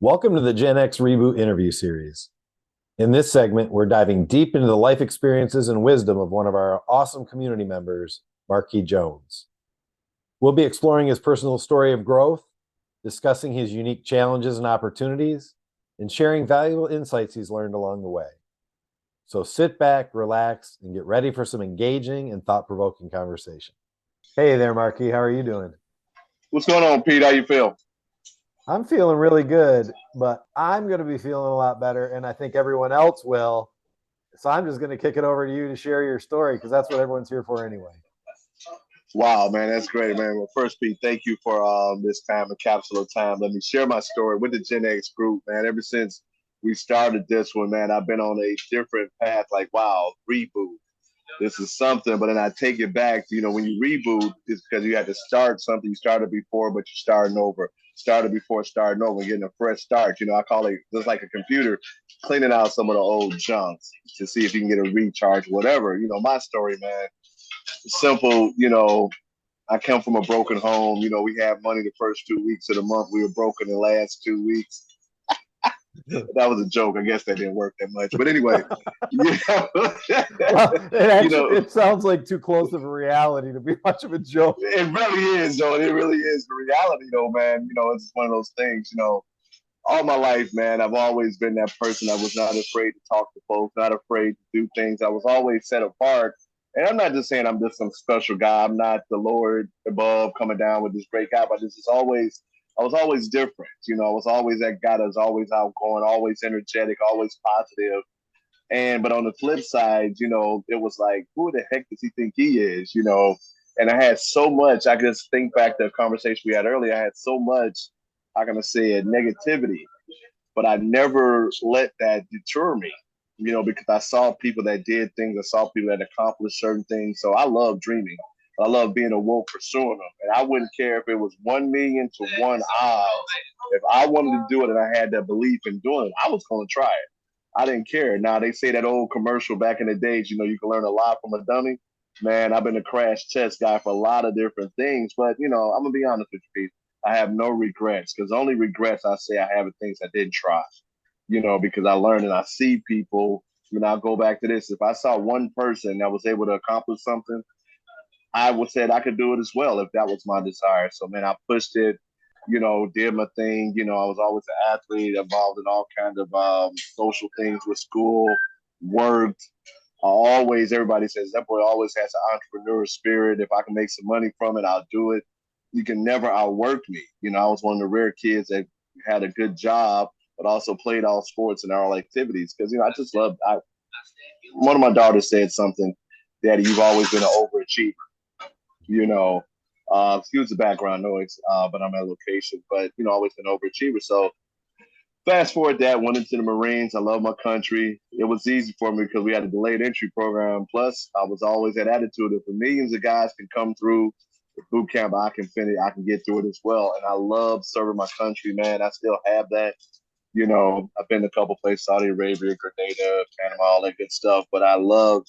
Welcome to the Gen X Reboot interview series. In this segment, we're diving deep into the life experiences and wisdom of one of our awesome community members, Marquis Jones. We'll be exploring his personal story of growth, discussing his unique challenges and opportunities, and sharing valuable insights he's learned along the way. So sit back, relax, and get ready for some engaging and thought-provoking conversation. Hey there, Marquis. How are you doing? What's going on, Pete? How you feel? I'm feeling really good, but I'm going to be feeling a lot better, and I think everyone else will. So I'm just going to kick it over to you to share your story because that's what everyone's here for anyway. Wow, man, that's great, man. Well, first, Pete, thank you for this time, a capsule of time. Let me share my story with the Gen X group, man. Ever since we started this one, man, I've been on a different path. Like, wow, reboot. This is something, but then I take it back. When you reboot, it's because you had to start something you started before, but you're starting over. Started before starting over, getting a fresh start. I call it just like a computer, cleaning out some of the old junks to see if you can get a recharge, whatever. My story, man, simple. I come from a broken home. We had money the first 2 weeks of the month. We were broken the last 2 weeks. That was a joke. I guess that didn't work that much. But anyway, Well, it sounds like too close of a reality to be much of a joke. It really is, though. It really is the reality, though, man. It's one of those things. All my life, man, I've always been that person. I was not afraid to talk to folks, not afraid to do things. I was always set apart. And I'm not just saying I'm just some special guy. I'm not the Lord above coming down with this great guy, but I was always different. I was always that guy that was always outgoing, always energetic, always positive. But on the flip side, it was like, who the heck does he think he is? And I had so much, I just think back to the conversation we had earlier. I had so much, how can I say it, negativity, but I never let that deter me, because I saw people that did things, I saw people that accomplished certain things. So I love dreaming. I love being awoke, pursuing them. And I wouldn't care if it was 1 million to 1 odds. If I wanted to do it and I had that belief in doing it, I was going to try it. I didn't care. Now, they say that old commercial back in the days, you can learn a lot from a dummy. Man, I've been a crash test guy for a lot of different things. But, I'm going to be honest with you, Pete. I have no regrets because the only regrets I say I have are things I didn't try, because I learned and I see people. I'll go back to this. If I saw one person that was able to accomplish something, I would say I could do it as well if that was my desire. So, man, I pushed it, did my thing. I was always an athlete, involved in all kinds of social things with school, worked. Everybody says that boy always has an entrepreneur spirit. If I can make some money from it, I'll do it. You can never outwork me. I was one of the rare kids that had a good job, but also played all sports and all activities because, I just loved. One of my daughters said something, Daddy, you've always been an overachiever. Excuse the background noise, but I'm at a location. But always been an overachiever. So fast forward that, went into the Marines. I love my country. It was easy for me because we had a delayed entry program. Plus, I was always that attitude. If millions of guys can come through the boot camp, I can finish. I can get through it as well. And I love serving my country, man. I still have that. I've been to a couple places, Saudi Arabia, Grenada, Panama, all that good stuff. But I love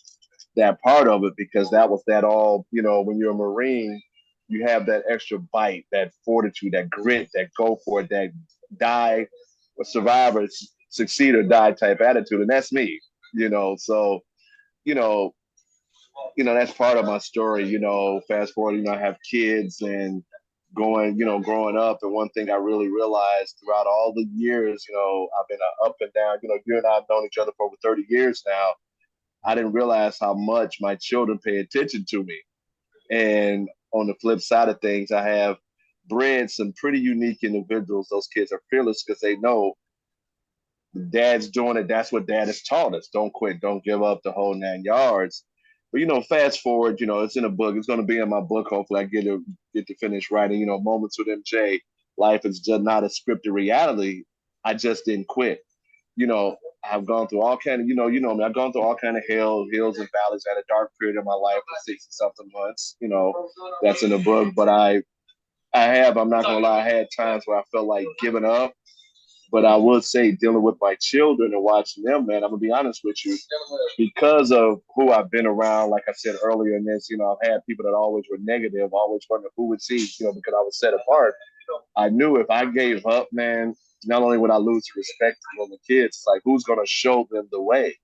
that part of it because that was that all, when you're a Marine, you have that extra bite, that fortitude, that grit, that go for it, that die or survive or succeed or die type attitude. And that's me, so, you know, that's part of my story, fast forward, I have kids and growing up. And one thing I really realized throughout all the years, I've been up and down, you and I have known each other for over 30 years now. I didn't realize how much my children pay attention to me. And on the flip side of things, I have bred some pretty unique individuals. Those kids are fearless because they know dad's doing it. That's what dad has taught us. Don't quit. Don't give up, the whole 9 yards. But, fast forward, it's in a book. It's going to be in my book. Hopefully I get to finish writing, Moments with MJ. Life is just not a scripted reality. I just didn't quit. I've gone through all kind of, me. I've gone through all kind of hills and valleys. I had a dark period of my life for 60 something months. That's in the book. But I'm not gonna lie, I had times where I felt like giving up. But I would say dealing with my children and watching them, man, I'm gonna be honest with you, because of who I've been around. Like I said earlier in this, I've had people that always were negative, always wondered who would see, because I was set apart. I knew if I gave up, man, not only would I lose respect from the kids, it's like who's gonna show them the way?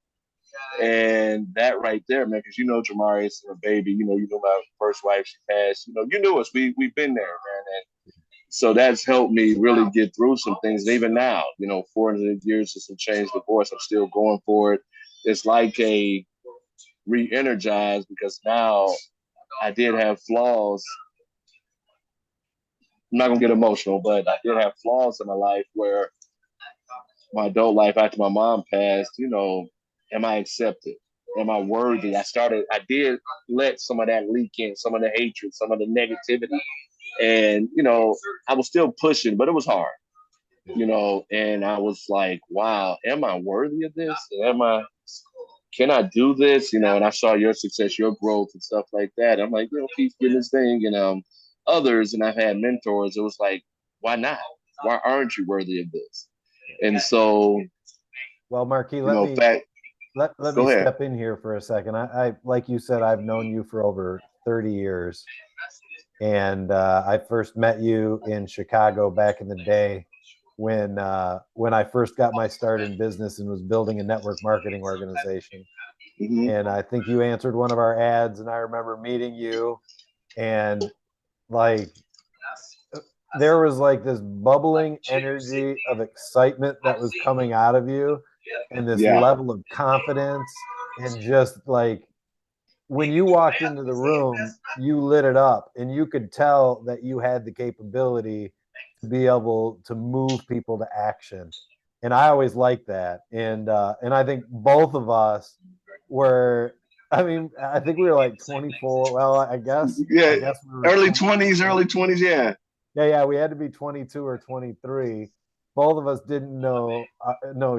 And that right there, man, because you know Jamarius and a baby, you know my first wife, she passed, you knew us. We've been there, man. And so that's helped me really get through some things. And even now, 400 years of some change divorce, I'm still going for it. It's like a re-energized because now I did have flaws. I'm not gonna get emotional, but I did have flaws in my life where my adult life after my mom passed, am I accepted? Am I worthy? I did let some of that leak in, some of the hatred, some of the negativity. And, I was still pushing, but it was hard, and I was like, wow, am I worthy of this? Can I do this? And I saw your success, your growth and stuff like that. I'm like, keep doing this thing. And others, and I've had mentors, it was like, why not? Why aren't you worthy of this? And so, Well, Marquis, let me go ahead. step in here for a second. I like you said, I've known you for over 30 years. And I first met you in Chicago back in the day when I first got my start in business and was building a network marketing organization. Mm-hmm. And I think you answered one of our ads, and I remember meeting you, and like there was like this bubbling energy of excitement that was coming out of you, and this level of confidence, and just like when you walked into the room, you lit it up, and you could tell that you had the capability to be able to move people to action. And I always liked that. And I think both of us were. I mean, I think we were like 24. Well, I guess. Yeah, I guess we were early 20s, early 20s. Yeah. Yeah. We had to be 22 or 23. Both of us didn't know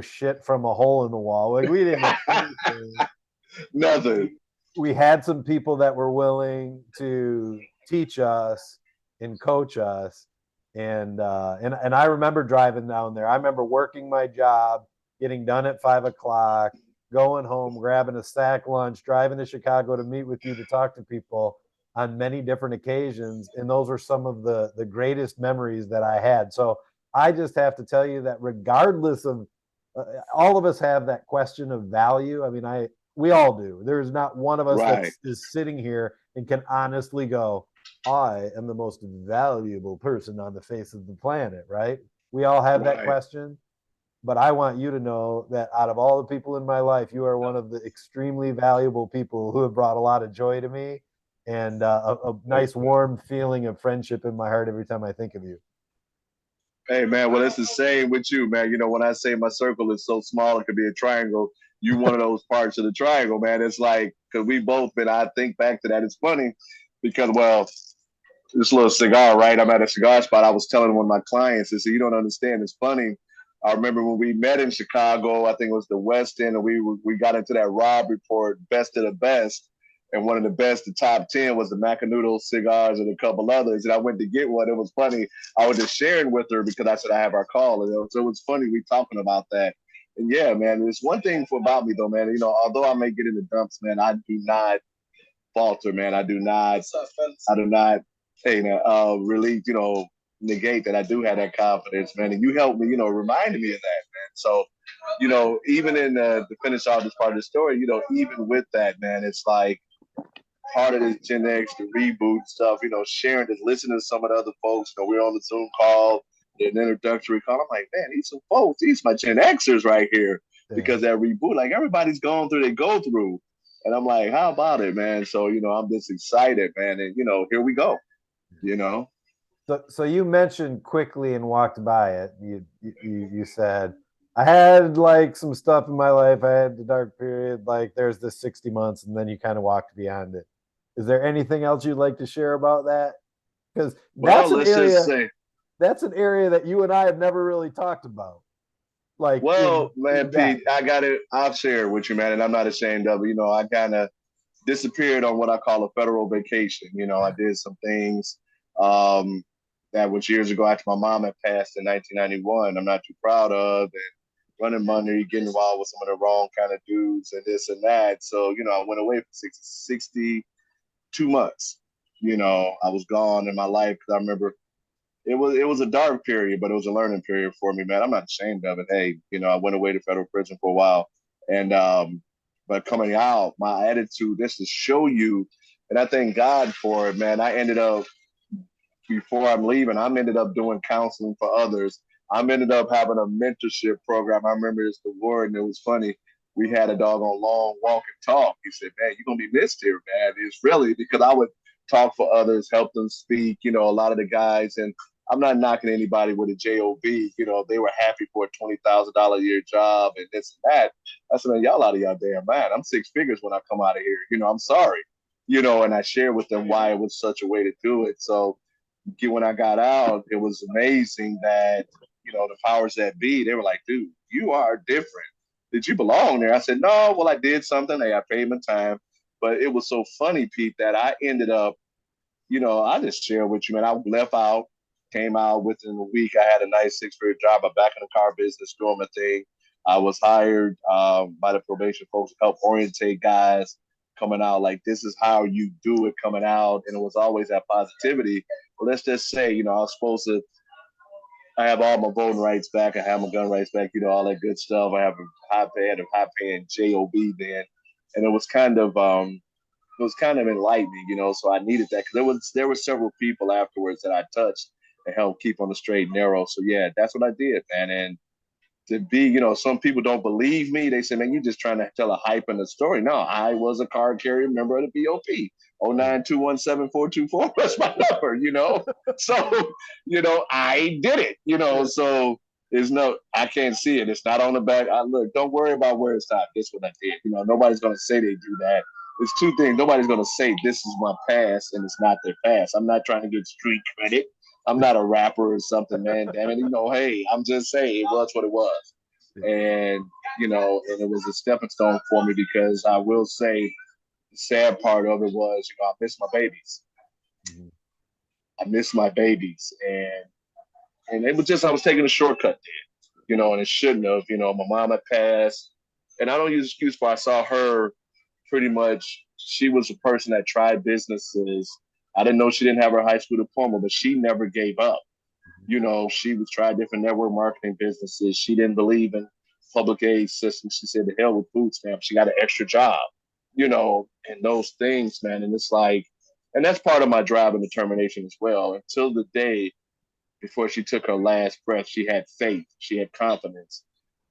shit from a hole in the wall. Like we didn't know anything. Nothing. We had some people that were willing to teach us and coach us. And I remember driving down there. I remember working my job, getting done at 5 o'clock, going home, grabbing a sack lunch, driving to Chicago to meet with you to talk to people on many different occasions. And those were some of the greatest memories that I had. So I just have to tell you that regardless of all of us have that question of value. I mean, we all do. There's not one of us that is sitting here and can honestly go, I am the most valuable person on the face of the planet, right? We all have that question. But I want you to know that out of all the people in my life, you are one of the extremely valuable people who have brought a lot of joy to me, and a nice warm feeling of friendship in my heart every time I think of you. Hey, man, well, it's the same with you, man. When I say my circle is so small, it could be a triangle. You one of those parts of the triangle, man. It's like, because we both been, I think back to that. It's funny because, well, this little cigar, right? I'm at a cigar spot. I was telling one of my clients, I said, you don't understand. It's funny. I remember when we met in Chicago, I think it was the West End, and we got into that Rob report, best of the best. And one of the best, the top 10 was the Macanudo cigars and a couple others. And I went to get one. It was funny. I was just sharing with her because I said I have our call. And so it was funny we talking about that. And yeah, man, there's one thing about me though, man. Although I may get in the dumps, man, I do not falter, man. I do not, hey, really, negate that I do have that confidence, man. And you helped me, reminded me of that, man. So, even in to finish off this part of the story, even with that, man, it's like part of this Gen X, the reboot stuff, sharing this, listening to some of the other folks. We're on the Zoom call, an introductory call. I'm like, man, these some folks, these my Gen Xers right here. Because that reboot, like everybody's going through, they go through. And I'm like, how about it, man? So, I'm just excited, man. And, here we go, So you mentioned quickly and walked by it. You said, I had like some stuff in my life. I had the dark period. Like there's this 60 months, and then you kind of walked beyond it. Is there anything else you'd like to share about that? Because that's an area that you and I have never really talked about. Like, man, Pete, I'll share it with you, man, and I'm not ashamed of it. I kind of disappeared on what I call a federal vacation. I did some things that was years ago after my mom had passed in 1991. I'm not too proud of, and running money, getting involved with some of the wrong kind of dudes and this and that. So, I went away for 62 months. I was gone in my life because I remember it was a dark period, but it was a learning period for me, man. I'm not ashamed of it. Hey, I went away to federal prison for a while, and but coming out, my attitude, this to show you, and I thank God for it, man. I ended up before I'm leaving, I'm ended up doing counseling for others. I'm ended up having a mentorship program. I remember it's the word, and it was funny. We had a dog on long walk and talk. He said, "Man, you're gonna be missed here, man." It's really because I would talk for others, help them speak. A lot of the guys, and I'm not knocking anybody with a job. They were happy for a $20,000 a year job and this and that. I said, "Man, y'all out of y'all damn mind. I'm six figures when I come out of here. I'm sorry." And I shared with them why it was such a way to do it. So when I got out, it was amazing that the powers that be, they were like, "Dude, you are different. Did you belong there?" I said, "No, well, I did something. Hey, I paid my time." But it was so funny, Pete, that I ended up, I just share with you, man. I left out, came out within a week. I had a nice six-figure job. I'm back in the car business, doing my thing. I was hired by the probation folks to help orientate guys coming out. Like, this is how you do it coming out. And it was always that positivity. But let's just say, I was supposed to, I have all my voting rights back. I have my gun rights back, all that good stuff. I have a high paying job then. And it was kind of enlightening, so I needed that because there were several people afterwards that I touched and helped keep on the straight and narrow. So yeah, that's what I did, man. And to be, some people don't believe me. They say, "Man, you're just trying to tell a hype in the story." No, I was a card carrier member of the BOP. 092174224 That's my number. So, I did it, so I can't see it. It's not on the back. Look, don't worry about where it's at. This is what I did. Nobody's going to say they do that. It's two things. Nobody's going to say this is my past and it's not their past. I'm not trying to get street credit. I'm not a rapper or something, man. Damn it, hey, I'm just saying it was what it was. And, and it was a stepping stone for me because I will say the sad part of it was, I miss my babies. Mm-hmm. I miss my babies. And it was just, I was taking a shortcut there, and it shouldn't have. My mom had passed. And I don't use excuse for I saw her pretty much, she was a person that tried businesses. I didn't know she didn't have her high school diploma, but she never gave up. She was trying different network marketing businesses. She didn't believe in public aid systems. She said, "The hell with food stamps." She got an extra job, and those things, man. And it's like, and that's part of my drive and determination as well. Until the day before she took her last breath, she had faith. She had confidence.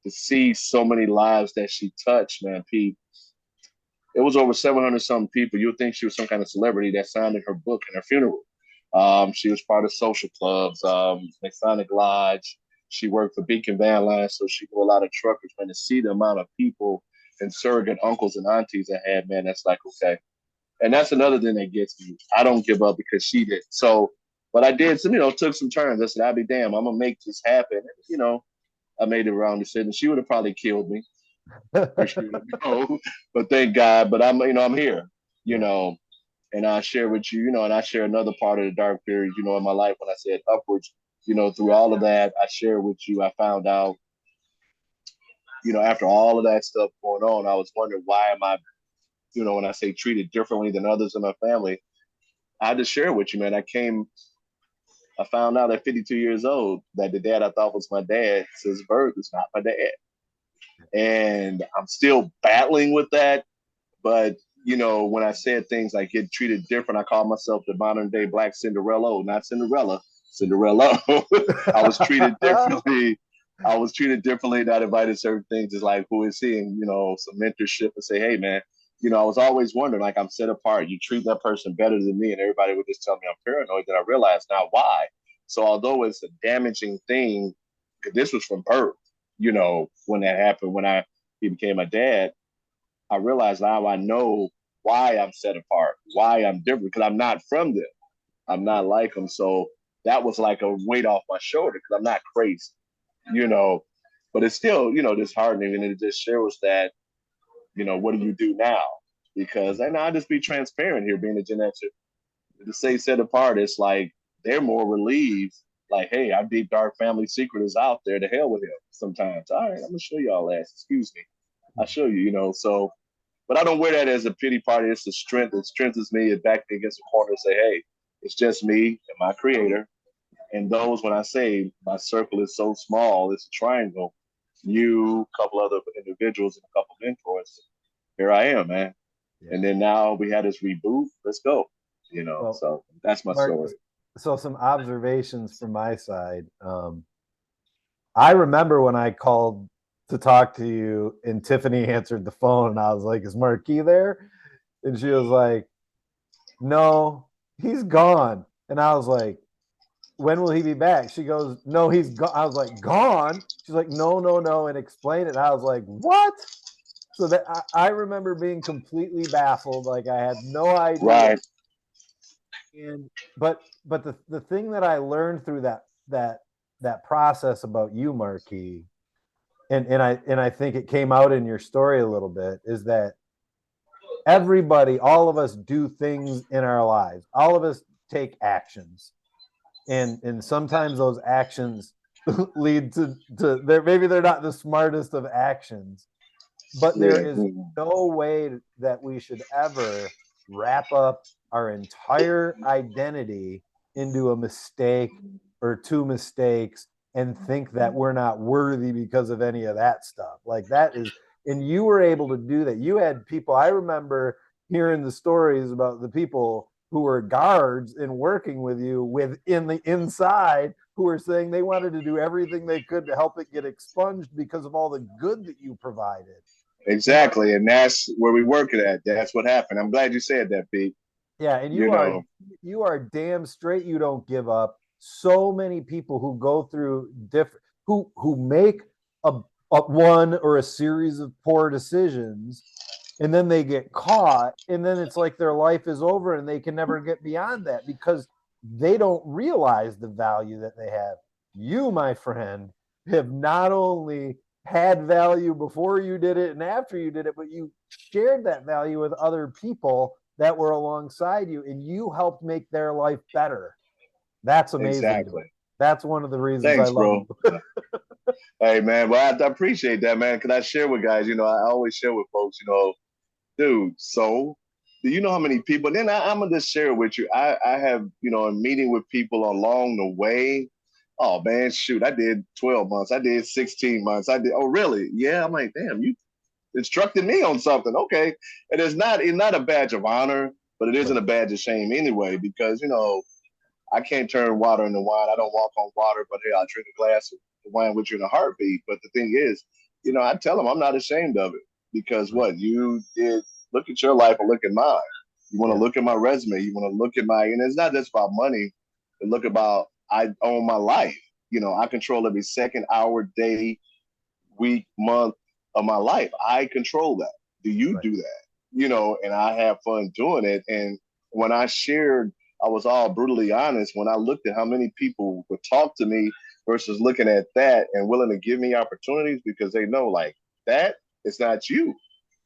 To see so many lives that she touched, man, Pete, it was over 700 something people. You would think she was some kind of celebrity that signed in her book in her funeral. She was part of social clubs, Masonic Lodge. She worked for Beacon Van Line, so she knew a lot of truckers. Man, to see the amount of people and surrogate uncles and aunties I had, man, that's like, okay. And that's another thing that gets me. I don't give up because she did. So, but I did some, took some turns. I said, I'll be damned. I'm going to make this happen. I made it around the city. She would have probably killed me. But thank God. But I'm here, and I share with you, and I share another part of the dark period, in my life when I said upwards, through all of that, I share with you, I found out, after all of that stuff going on, I was wondering why am I, when I say treated differently than others in my family, I just share with you, man. I found out at 52 years old that the dad I thought was my dad since birth is not my dad. And I'm still battling with that. But, when I said things like get treated different, I call myself the modern day Black Cinderella, not Cinderella, Cinderella. I was treated differently. I was treated differently. Not invited certain things is like, who is he? And, some mentorship and say, hey, man, I was always wondering, like, I'm set apart. You treat that person better than me. And everybody would just tell me I'm paranoid. Then I realized now why. So although it's a damaging thing, this was from birth, when that happened, he became my dad, I realized now I know why I'm set apart, why I'm different, because I'm not from them. I'm not like them. So that was like a weight off my shoulder because I'm not crazy, but it's still, disheartening. And it just shows that, what do you do now? Because, and I'll just be transparent here, being a Gen Xer, to say set apart, it's like they're more relieved. Like, hey, our deep, dark family secret is out there. To hell with him sometimes. All right, I'm going to show y'all ass. Excuse me. I'll show you, so, but I don't wear that as a pity party. It's the strength. It strengthens me. It back me against the corner and say, hey, it's just me and my creator. And those, when I say my circle is so small, it's a triangle. You, a couple other individuals, and a couple mentors. Here I am, man. Yeah. And then now we had this reboot. Let's go. Well, So that's my Mark, story. so some observations from my side. I remember when I called to talk to you and Tiffany answered the phone and I was like, is Marquis there? And she was like, no, he's gone. And I was like, when will he be back? She goes, no, he's gone. I was like, gone? She's like, no, no, no, and explain it. And I was like, what? So that I remember being completely baffled, like I had no idea. Right. And but the thing that I learned through that process about you, Marquis, and I think it came out in your story a little bit, is that everybody, all of us do things in our lives. All of us take actions. And sometimes those actions lead to maybe they're not the smartest of actions, but there Yeah. is no way that we should ever wrap up our entire identity into a mistake or two mistakes and think that we're not worthy because of any of that stuff. Like that is, and you were able to do that. You had people, I remember hearing the stories about the people who were guards and working with you within the inside who were saying they wanted to do everything they could to help it get expunged because of all the good that you provided. Exactly. And that's where we work it at. That's what happened. I'm glad you said that, Pete. Yeah, and You know, you are damn straight you don't give up. So many people who go through different who make a one or a series of poor decisions and then they get caught and then it's like their life is over and they can never get beyond that because they don't realize the value that they have. You, my friend, have not only had value before you did it and after you did it, but you shared that value with other people that were alongside you and you helped make their life better. That's amazing to me. exactly. That's one of the reasons I Thanks, love bro. you. Hey, man. Well, I appreciate that, man. Because I share with guys, I always share with folks, dude, so do you know how many people? And then I'm going to just share it with you. I have, in meeting with people along the way. Oh, man, shoot. I did 12 months. I did 16 months. Oh, really? Yeah. I'm like, damn, you instructed me on something. Okay. And it's not a badge of honor, but it isn't Right. a badge of shame anyway, because, I can't turn water into wine. I don't walk on water, but hey, I'll drink a glass of wine with you in a heartbeat. But the thing is, I tell them I'm not ashamed of it because Right. what you did, look at your life and look at mine. You want to Yeah. look at my resume. You want to look at and it's not just about money. But look about, I own my life. I control every second, hour, day, week, month of my life. I control that. Do you Right. do that? And I have fun doing it. And when I shared, I was all brutally honest when I looked at how many people would talk to me versus looking at that and willing to give me opportunities because they know like that it's not you.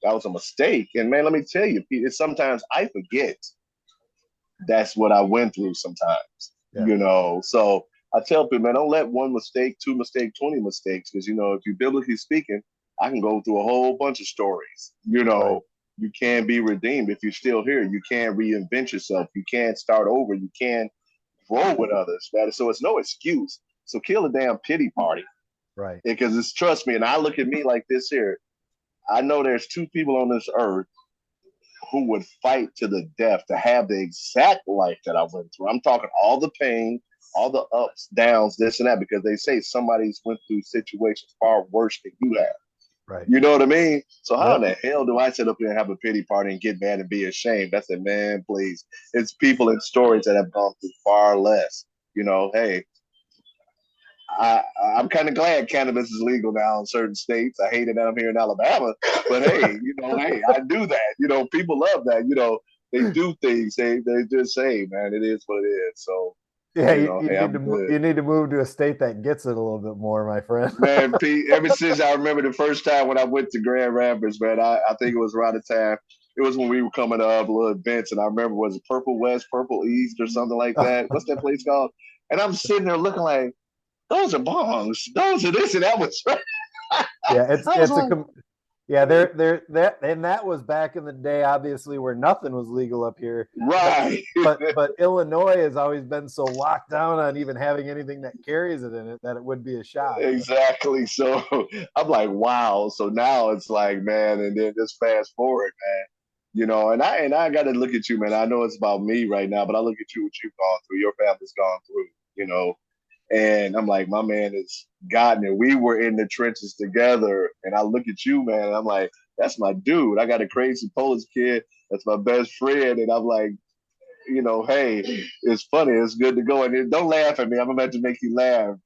That was a mistake. And man, let me tell you, it's sometimes I forget that's what I went through sometimes, Yeah. So I tell people, man, don't let one mistake, two mistakes, 20 mistakes. Because, if you biblically speaking, I can go through a whole bunch of stories. Right. You can be redeemed if you're still here. You can't reinvent yourself. You can't start over. You can't grow with others. Man. So it's no excuse. So kill a damn pity party. Right. Because it's, trust me, and I look at me like this here. I know there's two people on this earth who would fight to the death to have the exact life that I went through. I'm talking all the pain, all the ups, downs, this and that, because they say somebody's went through situations far worse than you have. Right. You know what I mean? So how in Yep. the hell do I sit up here and have a pity party and get mad and be ashamed? I said, man, please. It's people and stories that have gone through far less. Hey, I'm kind of glad cannabis is legal now in certain states. I hate it that I'm here in Alabama, but hey, hey, I do that. People love that. They do things. They just say, man, it is what it is. So Yeah, you hey, need I'm to good. you need to move to a state that gets it a little bit more, my friend. Man, Pete, ever since I remember the first time when I went to Grand Rapids, man, I think it was around the time. It was when we were coming to little events, and I remember was it Purple West, Purple East, or something like that. What's that place called? And I'm sitting there looking like, those are bongs. Those are this and that was. Yeah, I was like, Yeah, that was back in the day, obviously, where nothing was legal up here. Right. But Illinois has always been so locked down on even having anything that carries it in it that it would be a shock. Exactly. So I'm like, wow. So now it's like, man, and then just fast forward, man. And I got to look at you, man. I know it's about me right now, but I look at you, what you've gone through, your family's gone through, and I'm like, my man has gotten it. We were in the trenches together, and I look at you, man, and I'm like, that's my dude. I got a crazy Polish kid that's my best friend, and I'm like, hey, it's funny. It's good to go. And don't laugh at me. I'm about to make you laugh.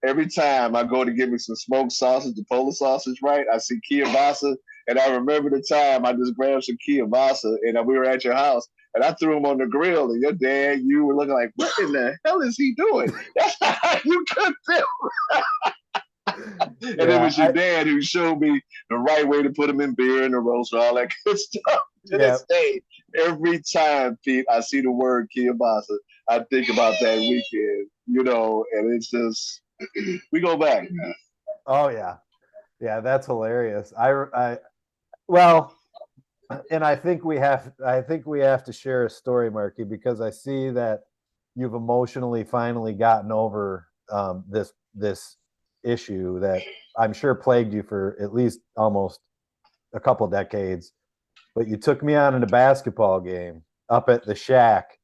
Every time I go to get me some smoked sausage, the Polish sausage, right? I see kielbasa, and I remember the time I just grabbed some kielbasa, and we were at your house, and I threw them on the grill, and your dad, you were looking like, what in the hell is he doing? That's how you could feel. And it was your dad who showed me the right way to put them in beer and the roast and all that good stuff. To this day, every time, Pete, I see the word kielbasa, I think about that weekend, and it's just, we go back. Oh yeah, that's hilarious. Well, and I think we have to share a story, Marky, because I see that you've emotionally finally gotten over this issue that I'm sure plagued you for at least almost a couple decades. But you took me on in a basketball game up at the Shack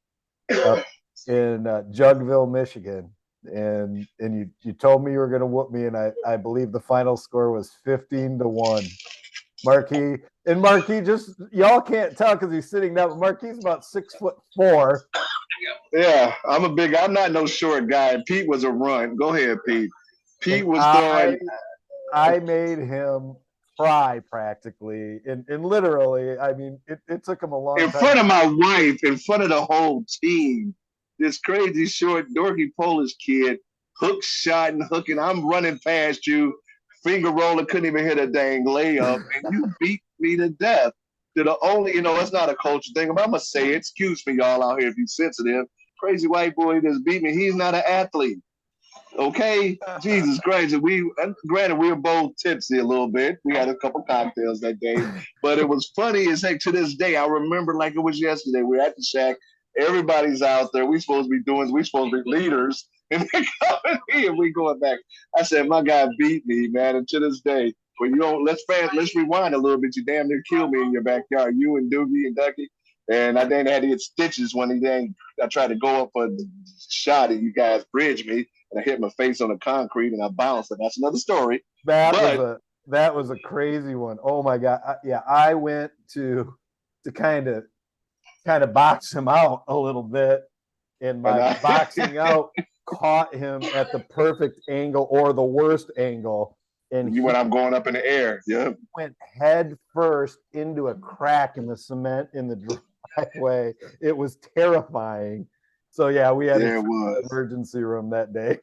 up in Jugville, Michigan, and you told me you were going to whoop me, and I believe the final score was 15-1. Marquis, just y'all can't tell because he's sitting down, but Marquis about 6'4". Yeah, I'm not no short guy. Pete was a run. Go ahead, Pete. Pete was throwing. I made him fry practically, and literally. I mean, it took him a long time. In front of my wife, in front of the whole team, this crazy short, dorky Polish kid hook shot and hooking. I'm running past you, finger roller, couldn't even hit a dang layup, and you beat me to death. To the only, it's not a culture thing, but I'm gonna say it. Excuse me, y'all out here if you're sensitive. Crazy white boy just beat me. He's not an athlete. Okay, Jesus Christ. Granted, we were both tipsy a little bit. We had a couple cocktails that day, but it was funny as heck. To this day, I remember like it was yesterday. We're at the Shack. Everybody's out there. We supposed to be leaders, and they're coming here. We going back. I said, my guy beat me, man. And to this day, when you don't, let's rewind a little bit. You damn near killed me in your backyard. You and Doogie and Ducky. And I then had to get stitches when I tried to go up for a shot, and you guys bridged me, and I hit my face on the concrete, and I bounced. And that's another story. That was a crazy one. Oh my God! I went to kind of box him out a little bit, and my boxing out caught him at the perfect angle or the worst angle. And I'm going up in the air. Yeah, went head first into a crack in the cement in the driveway. It was terrifying. So yeah, we had to emergency room that day.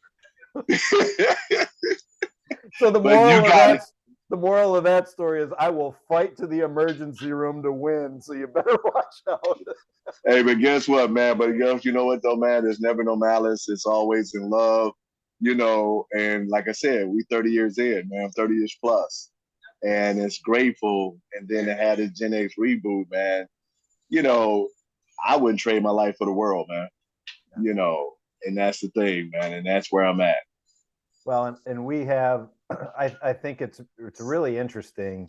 So the moral of that story is I will fight to the emergency room to win. So you better watch out. Hey, but guess what, man? But you know what though, man? There's never no malice. It's always in love, And like I said, we 30 years in, man. 30 years plus, and it's grateful. And then it had a Gen X reboot, man. I wouldn't trade my life for the world, man. And that's the thing, man. And that's where I'm at. Well, and we have, I think it's really interesting.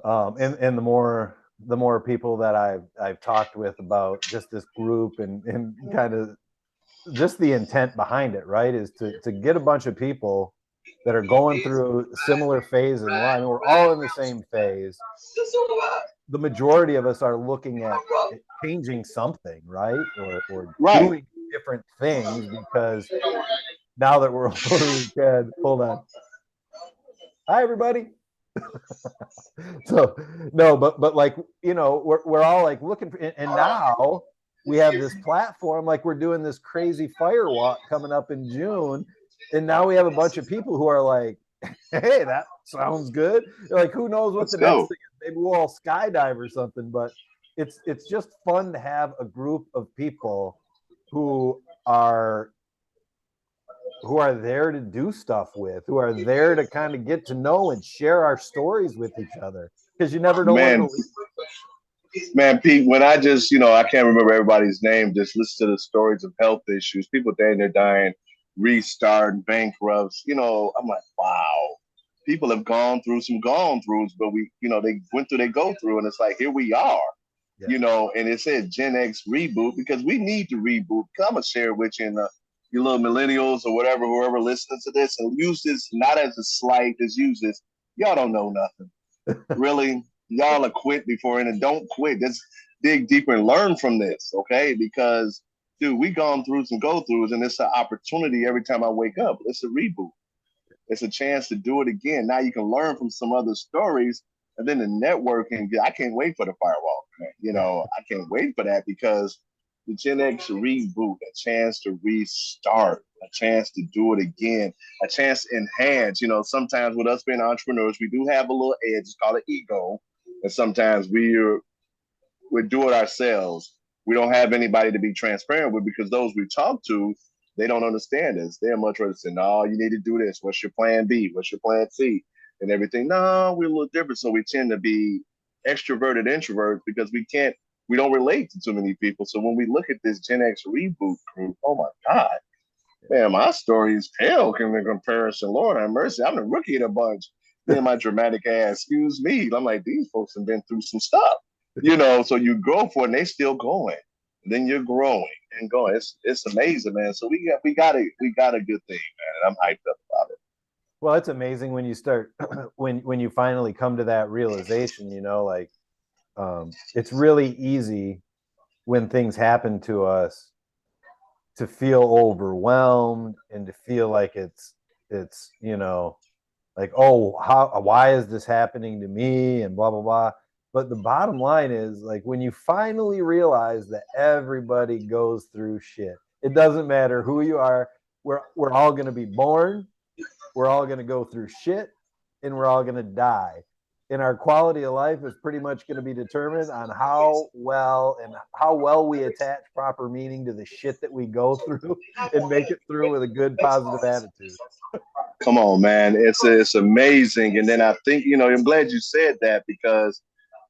And the more people that I've talked with about just this group and kind of just the intent behind it, right, is to get a bunch of people that are going through similar phases in life. We're all in the same phase. The majority of us are looking at changing something, right, or doing different things because now that we're older, we can. Hold on. Hi, everybody. So no, but like we're all like looking for, and now we have this platform, like we're doing this crazy fire walk coming up in June, and now we have a bunch of people who are like, hey, that sounds good. They're like, who knows what the next thing is? Maybe we'll all skydive or something. But it's just fun to have a group of people who are are there to do stuff with, who are there to kind of get to know and share our stories with each other, because you never know when Man, it'll lead. man, Pete, when I just, I can't remember everybody's name, just listen to the stories of health issues, people saying they're dying, restart, bankrupts, I'm like, wow. People have gone through some gone throughs, but they went through, they go through, and it's like, here we are, Yeah. and it said Gen X Reboot because we need to reboot. I'm going to share it with you and you little millennials or whatever, whoever listening to this, and use this not as a slight, just use this. Y'all don't know nothing. Really, y'all are quit before, and don't quit. Let's dig deeper and learn from this, okay? Because, dude, we gone through some go throughs, and it's an opportunity every time I wake up. It's a reboot. It's a chance to do it again. Now you can learn from some other stories, and then the networking. I can't wait for the firewall, man. I can't wait for that because the Gen X reboot, a chance to restart, a chance to do it again, a chance to enhance. Sometimes with us being entrepreneurs, we do have a little edge. It's called an ego, and sometimes we do it ourselves. We don't have anybody to be transparent with because those we talk to, they don't understand us. They're much rather say, no, you need to do this. What's your plan B? What's your plan C? And everything. No, we're a little different. So we tend to be extroverted introverts because we don't relate to too many people. So when we look at this Gen X reboot group, oh my God, man, my story is pale in comparison. Lord have mercy. I'm the rookie in a bunch. Me and my dramatic ass, excuse me. I'm like, these folks have been through some stuff. So you grow for it and they still going. And then you're growing and going. It's amazing, man. So we got a good thing, man. And I'm hyped up about it. Well, it's amazing when you start when you finally come to that realization, it's really easy when things happen to us to feel overwhelmed and to feel like it's like, oh, why is this happening to me, and blah blah blah. But the bottom line is, like, when you finally realize that everybody goes through shit, it doesn't matter who you are. We're all going to be born, we're all going to go through shit, and we're all going to die. And our quality of life is pretty much going to be determined on how well we attach proper meaning to the shit that we go through and make it through with a good positive attitude. Come on, man. It's amazing. And then I think, I'm glad you said that because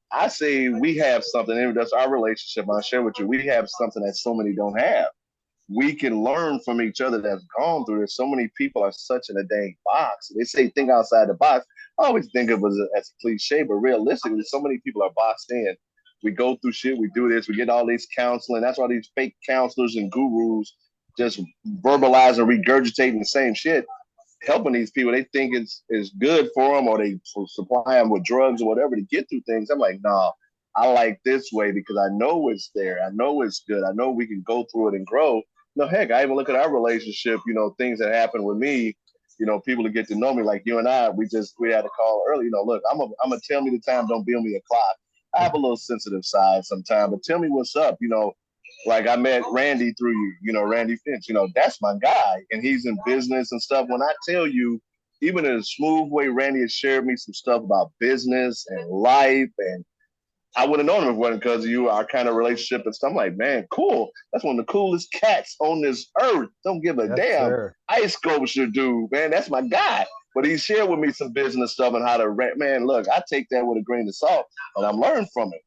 I say we have something, and that's our relationship. I'll share with you. We have something that so many don't have. We can learn from each other that's gone through it. So many people are such in a dang box. They say think outside the box. I always think of it as a cliche, but realistically, so many people are boxed in. We go through shit. We do this. We get all these counseling. That's why these fake counselors and gurus just verbalize and regurgitating the same shit, helping these people. They think it's good for them, or they supply them with drugs or whatever to get through things. I'm like, nah, I like this way because I know it's there. I know it's good. I know we can go through it and grow. No, heck, I even look at our relationship, things that happen with me, people to get to know me, like you and I, we had a call early, look, I'm a tell me the time, don't bill me a clock. I have a little sensitive side sometimes, but tell me what's up, like I met Randy through you, Randy Finch, that's my guy, and he's in business and stuff. When I tell you, even in a smooth way, Randy has shared me some stuff about business and life, and I would have known him if it wasn't because of you, our kind of relationship and stuff. I'm like, man, cool. That's one of the coolest cats on this earth. Don't give a Yes, damn. sir. Ice sculpture dude, man. That's my guy. But he shared with me some business stuff and how to rent. Man, look, I take that with a grain of salt and I'm learning from it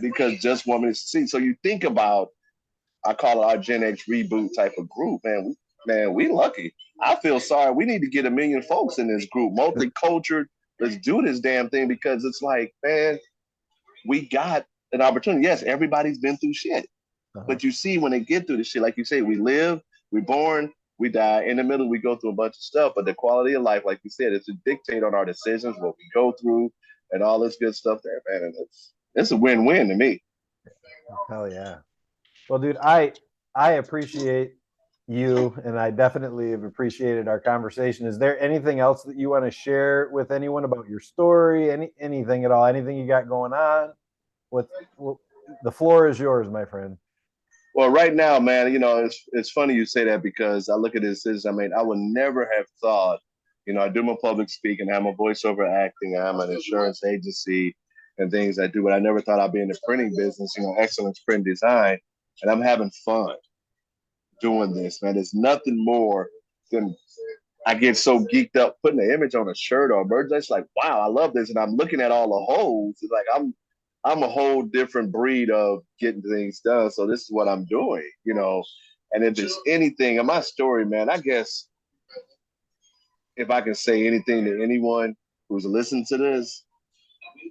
because just want me to succeed. So you think about, I call it our Gen X reboot type of group, man. We lucky. I feel sorry. We need to get 1 million folks in this group, multicultural. Let's do this damn thing because it's like, man, we got an opportunity. Yes, everybody's been through shit. But you see, when they get through the shit, like you say, we live, we're born, we die. In the middle, we go through a bunch of stuff. But the quality of life, like you said, it's a dictate on our decisions, what we go through, and all this good stuff there, man. And it's a win-win to me. Hell yeah. Well, dude, I appreciate you, and I definitely have appreciated our conversation. Is there anything else that you want to share with anyone about your story? Anything at all? Anything you got going on? The floor is yours, my friend. Well, right now, man, it's funny you say that because I look at this as, I mean, I would never have thought, I do my public speaking, I'm a voiceover acting, I'm an insurance agency and things I do, but I never thought I'd be in the printing business, excellence print design, and I'm having fun doing this, man. There's nothing more then I get so geeked up putting an image on a shirt or a merchandise, like, wow, I love this. And I'm looking at all the holes. It's like I'm a whole different breed of getting things done. So this is what I'm doing, you know. And if there's anything in my story, man, I guess if I can say anything to anyone who's listening to this,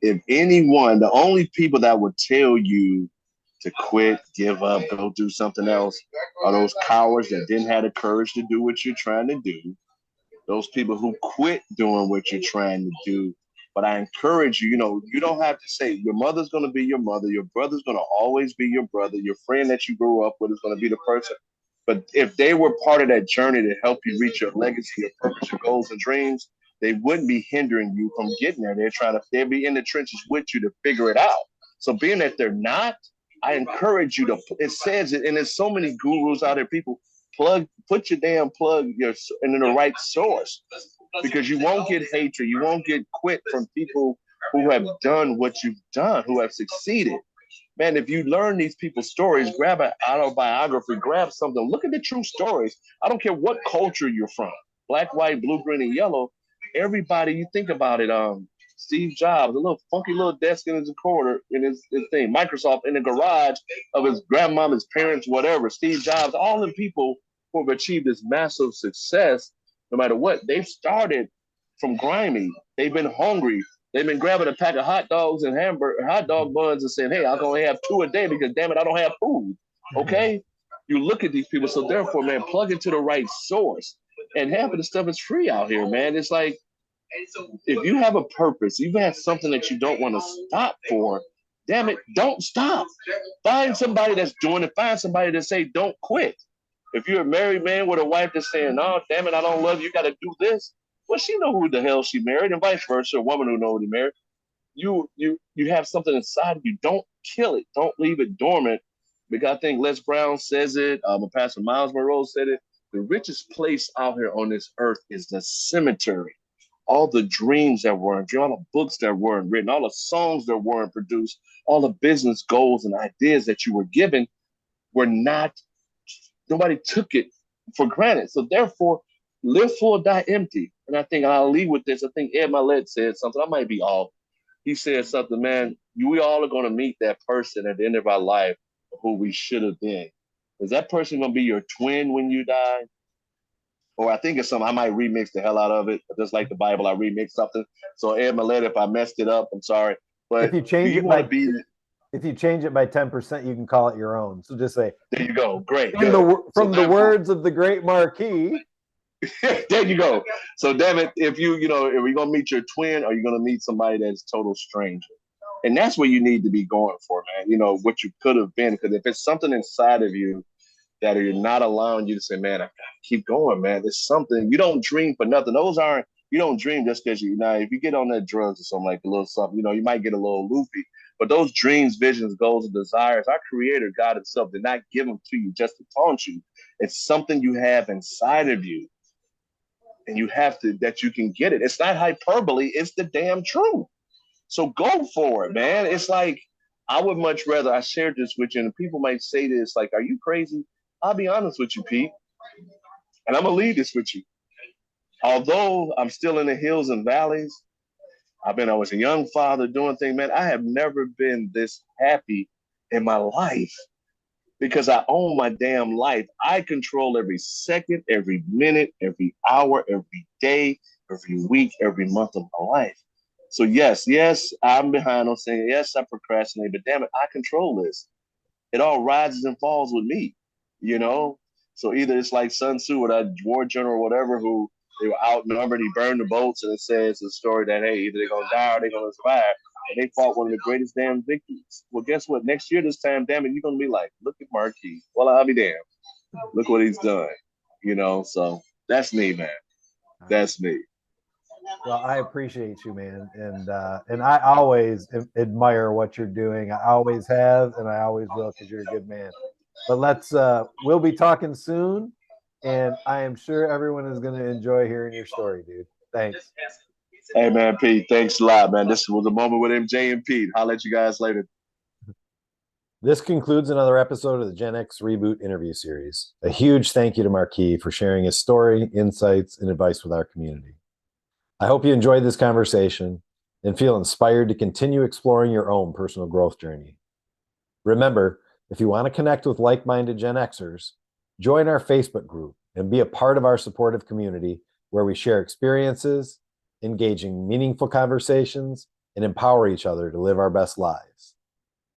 if anyone, the only people that would tell you to quit, give up, go do something else are those cowards that didn't have the courage to do what you're trying to do. Those people who quit doing what you're trying to do. But I encourage you, you know, you don't have to say your mother's going to be your mother. Your brother's going to always be your brother. Your friend that you grew up with is going to be the person. But if they were part of that journey to help you reach your legacy, your purpose, your goals and dreams, they wouldn't be hindering you from getting there. They'd be in the trenches with you to figure it out. So being that they're not, I encourage you to, it says it, and there's so many gurus out there, people put your damn plug in the right source, because you won't get hatred, you won't get quit from people who have done what you've done, who have succeeded. Man, if you learn these people's stories, grab an autobiography, grab something, look at the true stories. I don't care what culture you're from, black, white, blue, green, and yellow. Everybody, you think about it, Steve Jobs, a little funky little desk in his corner in his thing, Microsoft in the garage of his grandmama's parents, whatever, Steve Jobs, all the people who have achieved this massive success, no matter what, they've started from grimy. They've been hungry. They've been grabbing a pack of hot dogs and hot dog buns and saying, hey, I'm going to have 2 a day because, damn it, I don't have food. Okay? You look at these people. So, therefore, man, plug into the right source. And half of the stuff is free out here, man. It's like, if you have a purpose, you've had something that you don't want to stop for, damn it, don't stop. Find somebody that's doing it. Find somebody that say, don't quit. If you're a married man with a wife that's saying, "No, damn it, I don't love you, you got to do this," well, she know who the hell she married, and vice versa. A woman who know who they married. You have something inside of you. Don't kill it. Don't leave it dormant. Because I think Les Brown says it. Pastor Miles Monroe said it. The richest place out here on this earth is the cemetery. All the dreams that weren't, all the books that weren't written, all the songs that weren't produced, all the business goals and ideas that you were given were not. Nobody took it for granted. So therefore, live full, die empty. And I think I'll leave with this. I think Ed Milet said something. I might be off. He said something, man, we all are going to meet that person at the end of our life who we should have been. Is that person going to be your twin when you die? Or I think it's something, I might remix the hell out of it. Just like the Bible, I remix something. So Ed Milet, if I messed it up, I'm sorry. But if you change it by if you change it by 10%, you can call it your own. So just say, there you go. Great. From the words of the great Marquis. There you go. So damn it, if you're gonna meet your twin, or you're gonna meet somebody that's total stranger. And that's what you need to be going for, man. You know, what you could have been. Because if it's something inside of you that are not allowing you to say, man, I gotta keep going, man. There's something. You don't dream for nothing. You don't dream just because if you get on that drugs or something, like a little something, you might get a little loopy. But those dreams, visions, goals, and desires, our Creator, God Himself, did not give them to you just to taunt you. It's something you have inside of you. And you have to, that you can get it. It's not hyperbole, it's the damn truth. So go for it, man. It's like, I would much rather, I shared this with you, and people might say this, like, are you crazy? I'll be honest with you, Pete. And I'm going to leave this with you. Although I'm still in the hills and valleys, I was a young father doing things, man. I have never been this happy in my life because I own my damn life. I control every second, every minute, every hour, every day, every week, every month of my life. So yes, I'm behind on saying, yes, I procrastinate, but damn it, I control this. It all rises and falls with me, So either it's like Sun Tzu or that war general or whatever, who they were outnumbered, he burned the boats, and it says the story that, hey, either they're going to die or they're going to survive. And they fought one of the greatest damn victories. Well, guess what? Next year, this time, damn it, you're going to be like, look at Marquis. Well, I'll be damned. Look what he's done. So that's me, man. That's me. Well, I appreciate you, man. And I always admire what you're doing. I always have, and I always will, because you're a good man. But we'll be talking soon. And I am sure everyone is going to enjoy hearing your story, dude. Thanks. Hey, man, Pete, thanks a lot, man. This was a moment with MJ and Pete. I'll let you guys later. This concludes another episode of the Gen X Reboot interview series. A huge thank you to Marquis for sharing his story, insights, and advice with our community. I hope you enjoyed this conversation and feel inspired to continue exploring your own personal growth journey. Remember, if you want to connect with like-minded Gen Xers, join our Facebook group and be a part of our supportive community where we share experiences, engage in meaningful conversations, and empower each other to live our best lives.